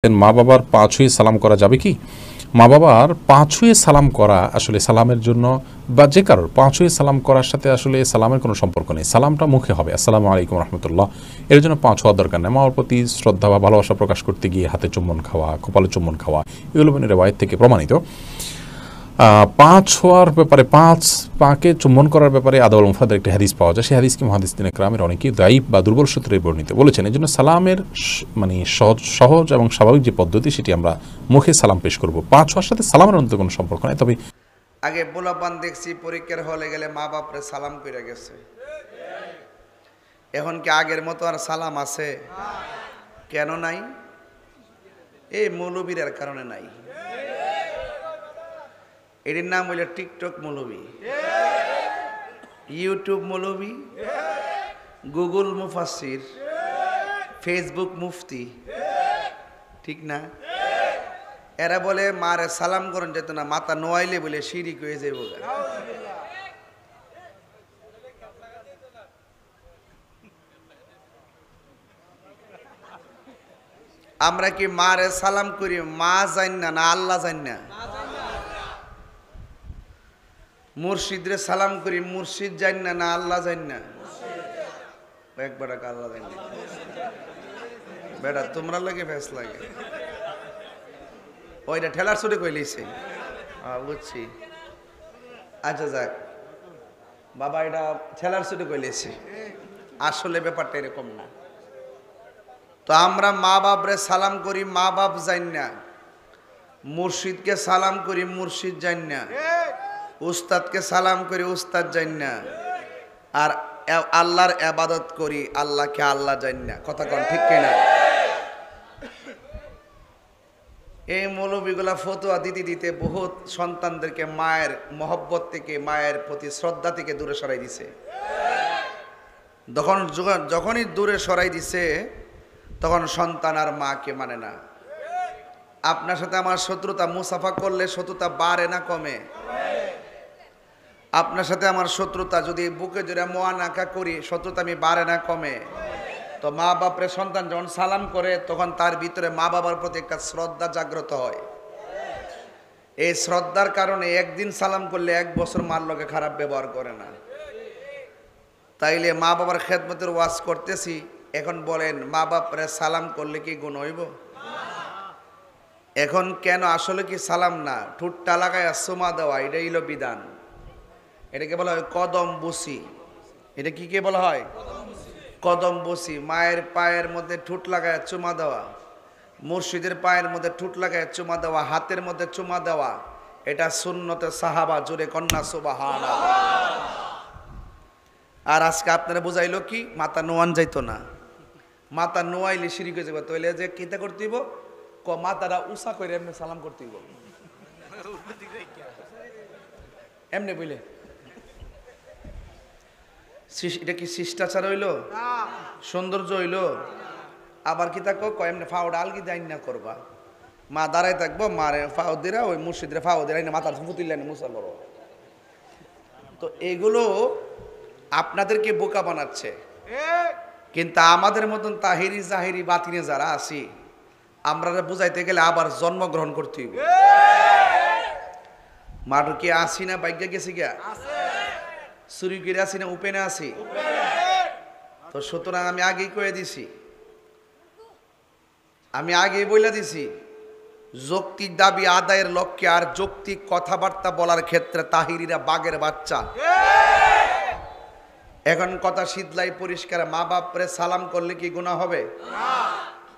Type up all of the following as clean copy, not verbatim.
মা বাবার পা ছুঁয়ে সালাম করা যাবে কি? মা বাবার পা ছুঁয়ে সালাম করা আসলে সালামের জন্য বা যে কারোর পা ছুঁয়ে সালাম করার সাথে আসলে সালামের কোনো সম্পর্ক নেই। সালামটা মুখে হবে, আসসালামু আলাইকুম রহমতুল্লাহ, এর জন্য পা ছোঁয়ার দরকার নেই। মার প্রতি শ্রদ্ধা বা ভালোবাসা প্রকাশ করতে গিয়ে হাতে চুম্বন খাওয়া, কপালে চুম্বন খাওয়া, এগুলো রেওয়ায়েত থেকে প্রমাণিত। পা ছোঁয়ার ব্যাপারে, পাকে চুম্বন করার ব্যাপারে আদাউল মুফরাদের একটি হাদিস পাওয়া যায়। সেই হাদিসকে মুহাদ্দিসিন ইকরামের অনেকেই দায়ীফ বা দুর্বল সূত্রে বর্ণিত বলেছেন। এই জন্য সালামের মানে সহজ এবং স্বাভাবিক যে পদ্ধতি, সেটি আমরা মুখে সালাম পেশ করব। পা ছোঁয়ার সাথে সালামের অন্তত কোনো সম্পর্ক নেই। তবে আগে পোলাপান দেখছি পরীক্ষার হলে গেলে মা বাপরে সালাম করে গেছে। এখন কি আগের মতো আর সালাম আছে? কেন নাই? এই মৌলবীর কারণে নাই। এটির নাম হইল টিকটক মৌলবী, ইউটিউব মৌলবী, গুগল মুফাসসির, ফেসবুক মুফতি, ঠিক না? এরা বলে মারে সালাম করুন যেত না, মাথা নোয়াইলে বলে শিরিক হয়ে যাইব। আমরা কি মারে সালাম করি মা জান না, না আল্লাহ জান না? মুর্শিদরে সালাম করি মুর্শিদ জান না, না আল্লাহ জান না? একবার আল্লাহ জান না। বেটা তোমরা লাগে ফেস লাগে, ওইটা ঠেলার ছুটে কইলেছে। বুঝছি। আচ্ছা যাক বাবা, এটা ঠেলার ছুটে কইলেছে, আসলে ব্যাপারটা এরকম না। তো আমরা মা বাপরে সালাম করি মা বাপ জান না, মুর্শিদকে সালাম করি মুর্শিদ জান না, উস্তাদকে সালাম করি উস্তাদ জান না, আর আল্লাহর ইবাদত করি আল্লাহকে আল্লাহ জান না। কথা কোন ঠিক কিনা? এই মৌলবীগুলা ফতোয়া দিতে দিতে বহুত সন্তানদেরকে মায়ের মহব্বত থেকে, মায়ের প্রতি শ্রদ্ধা থেকে দূরে সরাই দিছে। যখনই দূরে সরাই দিছে তখন সন্তান আর মাকে মানে না। আপনার সাথে আমার শত্রুতা, মুসাফা করলে শত্রুতা বাড়ে না কমে? আপনার সাথে আমার শত্রুতা যদি বুকে জোরে মোয়ানাকা করি, শত্রুতা আমি বাড়ে না কমে? তো মা বাপরে সন্তান যখন সালাম করে তখন তার ভিতরে মা বাবার প্রতি একটা শ্রদ্ধা জাগ্রত হয়। এই শ্রদ্ধার কারণে একদিন সালাম করলে 1 বছর মার লগে খারাপ ব্যবহার করে না। তাইলে মা বাবার খেদমতের ওয়াজ করতেছি, এখন বলেন মা বাপরে সালাম করলে কি গুণ হইব? এখন কেন আসলে কি সালাম না, ঠুট্টা লাগায় সোমা দেওয়া, এটাই হলো বিধান। এটাকে বলা হয় কদম বসি। এটা কি কে বলা হয়? কদম বসি। মায়ের পায়ের মধ্যে ঠুট লাগায় চুমা দেওয়া, মুর্শিদের পায়ের মধ্যে ঠুট লাগায় চুমা দেওয়া, হাতের মধ্যে চুমা দেওয়া, এটা সুন্নতে সাহাবা। জোরে কন্যা সুবহানাল্লাহ। আর আজকে আপনারা বুঝাইলো কি মাথা নোয়ান যাইতো না, মাথা নোয়াইলে শিরিক হয়ে যাবে। তাইলে যে কিতা করতে হইব, মাথাটা উঁচা করে এমনি সালাম করতে হইব, এমনি বুঝলে? এটা কি শিষ্টাচার হইল? সৌন্দর্য হইল? আবার কি থাকো এমনি ফাওটা আলগি দাইন না করবা, মা দাঁড়াই থাকবো, মারে ফাও দিরা ওই মুর্শিদরে ফাও দিরা মাথার ফুতিলেন মুসাল বড়। তো এগুলো আপনাদেরকে বোকা বানাচ্ছে। কিন্তু আমাদের মতন তাহিরি জাহিরি বাতিনে যারা আছি, আমরা বুঝাইতে গেলে আবার জন্মগ্রহণ করতে হইব। মাঠু কি আসি না বাইকে গেছি গিয়া, চুরি করে আসি না উপেনে আসি? তো সুতরাং আমি আগেই কয়ে দিছি, আমি আগেই বইলা দিছি, যৌক্তিক দাবি আদায়ের লক্ষ্যে আর যৌক্তিক কথাবার্তা বলার ক্ষেত্রে তাহিরিরা বাঘের বাচ্চা। এখন কথা শীতলাই পরিষ্কার, মা বাপরে সালাম করলে কি গুনাহ হবে?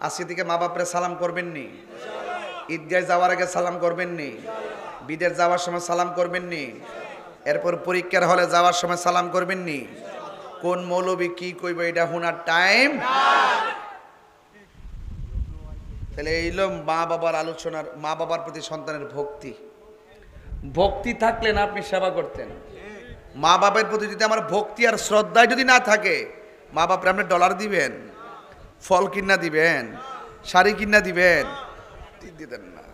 আজকে থেকে মা বাপরে সালাম করবেননি, ঈদগায় যাওয়ার আগে সালাম করবেননি, বিদেশ যাওয়ার সময় সালাম করবেননি, এরপর পরীক্ষার হলে যাওয়ার সময় সালাম করবেননি। কোন মৌলবী কি কইব এটা শোনার টাইম। তাহলে এইলো মা বাবার আলোচনার, মা বাবার প্রতি সন্তানের ভক্তি। ভক্তি থাকলে না আপনি সেবা করতেন। মা বাবার প্রতি যদি আমার ভক্তি আর শ্রদ্ধায় যদি না থাকে, মা বাপরে আপনি ডলার দিবেন, ফল কিনা দিবেন, শাড়ি কিনা দিবেন? দিতেন না।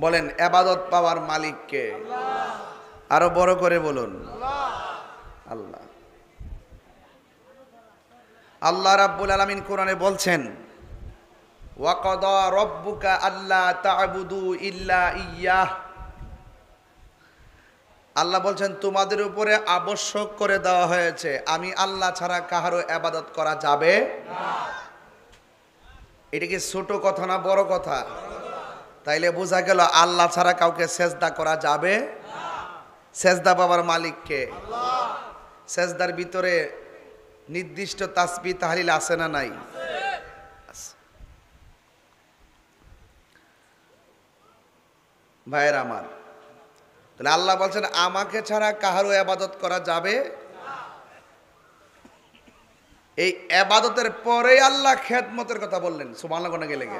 বলেন ইবাদত পাওয়ার মালিক কে? আরো বড় করে বলুন, আল্লাহ। আল্লাহ রাব্বুল আলামিন কোরআনে বলছেন, ওয়া কাদা রাব্বুকা আল্লা তা'বুদু ইল্লা ইয়্যাহ, আল্লাহ বলছেন তোমাদের উপরে আবশ্যক করে দেওয়া হয়েছে আমি আল্লাহ ছাড়া কাহারও ইবাদত করা যাবে না। এটা কি ছোট কথা না বড় কথা? তাইলে বোঝা গেল আল্লাহ ছাড়া কাউকে সেজদা করা যাবে না। সেজদা পাবার মালিক কে? আল্লাহ। সেজদার ভিতরে নির্দিষ্ট তাসবিহ তাহলিল আছে না নাই? আছে। ভাইয়ের আমার, তাহলে আল্লাহ বলছেন আমাকে ছাড়া কাহারও ইবাদত করা যাবে না। এই ইবাদতের পরে আল্লাহ খেদমতের কথা বললেন। সুবহানাল্লাহ কোন গেলে গে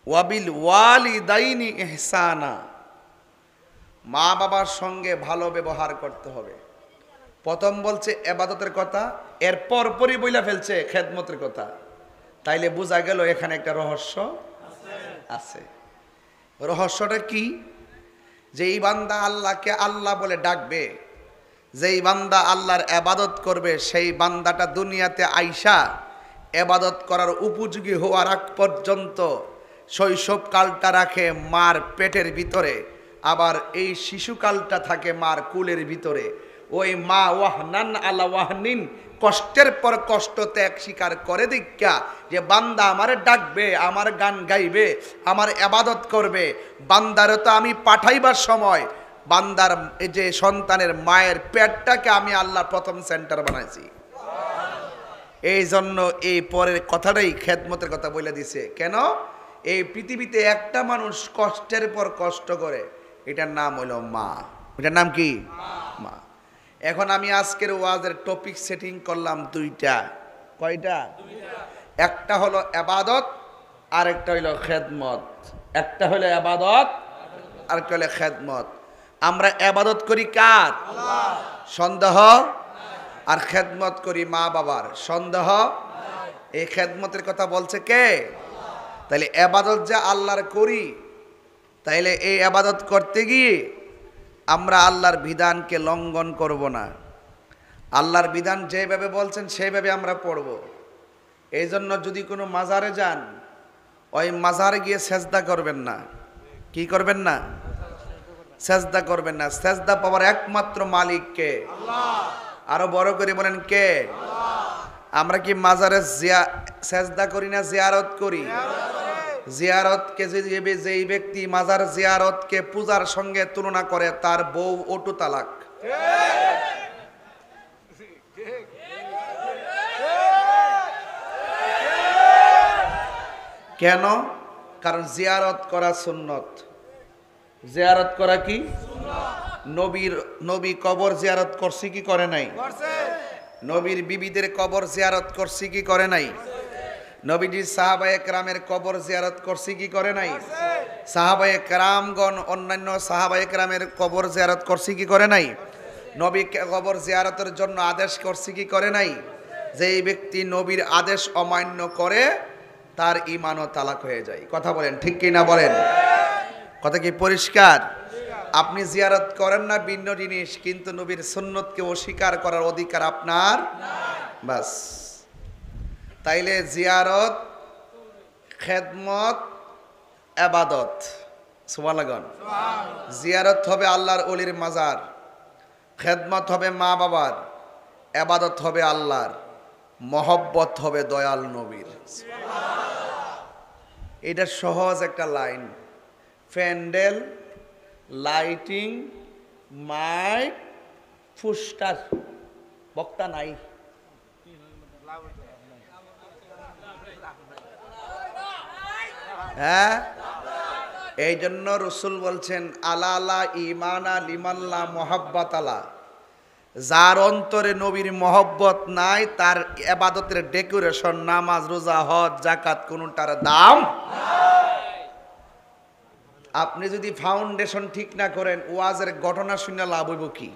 ওয়াবিল ওয়ালিদাইনি ইহসানা, মা বাবার সঙ্গে ভালো ব্যবহার করতে হবে। প্রথম বলছে ইবাদতের কথা, এরপর পরই বইলা ফেলছে খেদমতের কথা। তাইলে বোঝা গেল এখানে একটা রহস্য আছে। রহস্যটা কি? যেই বান্দা আল্লাহকে আল্লাহ বলে ডাকবে, যেই বান্দা আল্লাহর ইবাদত করবে, সেই বান্দাটা দুনিয়াতে আইসা ইবাদত করার উপযোগী হওয়ার আগ পর্যন্ত শৈশবকালটা রাখে মার পেটের ভিতরে, আবার এই শিশুকালটা থাকে মার কুলের ভিতরে। ওই মা ওয়াহনান আলা ওয়াহনিন, কষ্টের পর কষ্ট ত্যাগ স্বীকার করে দীক্ষা যে বান্দা আমারে ডাকবে, আমার গান গাইবে, আমার ইবাদত করবে। বান্দারও তো আমি পাঠাইবার সময় বান্দার এই যে সন্তানের মায়ের পেটটাকে আমি আল্লাহ প্রথম সেন্টার বানাইছি। এই জন্য এই পরের কথাটাই খেদমতের কথা বলে দিছে। কেন? এই পৃথিবীতে একটা মানুষ কষ্টের পর কষ্ট করে, এটার নাম হইল মা। এটার নাম কি? মা। এখন আমি আজকের ওয়াজের টপিক সেটিং করলাম দুইটা। কয়টা? একটা হলো ইবাদত, আর একটা হইল খেদমত। একটা হলো ইবাদত, আর একটা হলো খেদমত। আমরা ইবাদত করি কার? আল্লাহ। সন্দেহ? আর খেদমত করি মা বাবার। সন্দেহ? এই খেদমতের কথা বলছে কে? তাইলে ইবাদত যে আল্লাহর করি, তাইলে এই ইবাদত করতে গিয়ে আমরা আল্লাহর বিধানকে লঙ্ঘন করব না। আল্লাহর বিধান যেভাবে বলছেন সেইভাবে আমরা পড়ব। এই জন্য যদি কোনো মাজারে যান, ওই মাজারে গিয়ে সেজদা করবেন না। কি করবেন না? সেজদা করবেন না। সেজদা পাওয়ার একমাত্র মালিক কে? আল্লাহ। আরো বড় করে বলেন কে? আল্লাহ। আমরা কি মাজারে সেজদা করি না জিয়ারত করি? জিয়ারতকে যেই ব্যক্তি মাজার জিয়ারতকে পূজার সঙ্গে তুলনা করে, তার বউ অটু তালাক। কেন? কারণ জিয়ারত করা সুন্নত। জিয়ারত করা কি? নবী কবর জিয়ারত করছে কি করে নাই? নবীর বিবিদের কবর জিয়ারত করছে কি করে নাই? নবীজি সাহাবায়ে কেরামের কবর জিয়ারত করছে কি করে নাই? সাহাবায়ে কেরামগণ অন্যান্য সাহাবায়ে কেরামের কবর জিয়ারত করছে কি করে নাই? নবী কবর জিয়ারতের জন্য আদেশ করছে কি করে নাই? যেই ব্যক্তি নবীর আদেশ অমান্য করে তার ঈমানও তালাক হয়ে যায়। কথা বলেন ঠিক কি না বলেন? কথা কি পরিষ্কার? আপনি জিয়ারত করেন না ভিন্ন জিনিস, কিন্তু নবীর সুন্নতকে অস্বীকার করার অধিকার আপনার নাই। বাস। তাইলে জিয়ারত, খেদমত, ইবাদত। সুবহানাল্লাহ। জিয়ারত হবে আল্লাহর ওলির মাজার, খেদমত হবে মা বাবার, ইবাদত হবে আল্লাহর, মহব্বত হবে দয়াল নবীর। এটা সহজ একটা লাইন। প্যান্ডেল, লাইটিং, মাইক, ফুস্টার, বক্তা নাই। হ্যাঁ, এই জন্য রসুল বলছেন আলা আলা ইমানা লিমাল্লা মোহাব্বত আলা, যার অন্তরে নবীর মহব্বত নাই তার ইবাদতের ডেকোরেশন, নামাজ, রোজা, হজ, যাকাত কোনটার দাম নাই। আপনি যদি ফাউন্ডেশন ঠিক না করেন, ওয়াজের ঘটনা শুনে লাভ হইব কি?